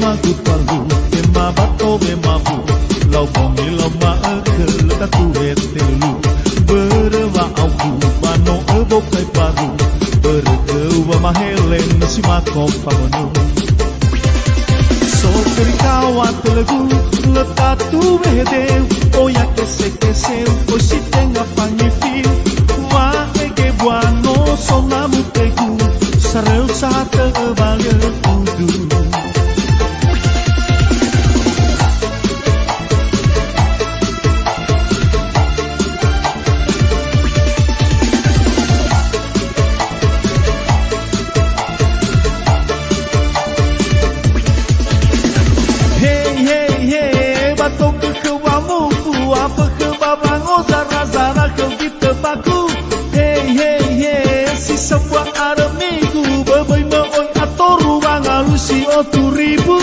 magu palu ema bato bemabu lau bongi lau maake letatu hetelu berwa auku mano ebo kai paru berkewa mahelen si makom pamanu so terikawa telegu letatu behedeu oya kese o si tenga fangi fiu wa ege buano sonamu tegu sareu sate balye kudu tu ribu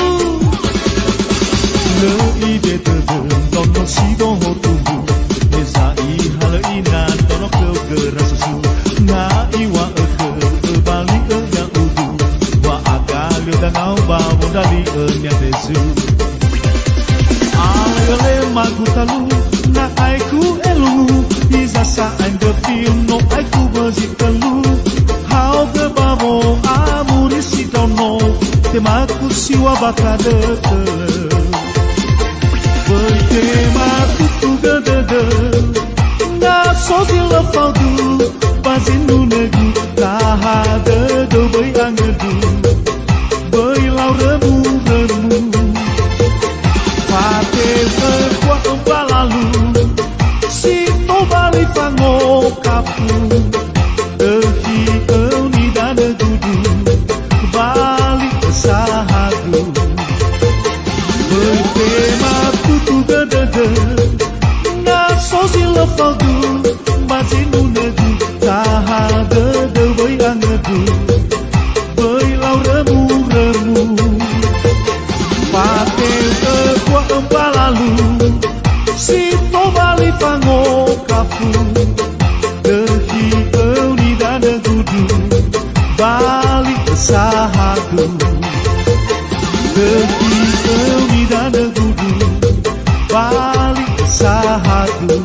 le ide te don no si do ho tu esa I hal ina don no ke rasu na iwa ke bali ya udu wa aga le dan au ba modali nya tesu ale magutalu na aiku elu isa sa and the film no aiku bezitalu how the babo amuri si don't know temaku siwa bakade bertemaku tugade na sozila faudu bazinu negu tahade do bai angedu bai lau remu pate kwa balalu si to bali fango kapu ehi unida de gudu bali sahadu bertema tutu gede na sozila faudu bazinu negu tahade de bai angedu bai lau remu pate kwa balalu si to bali fango kapu ehi unida de gudu bali sahadu Ketika unida negudu balik sahadu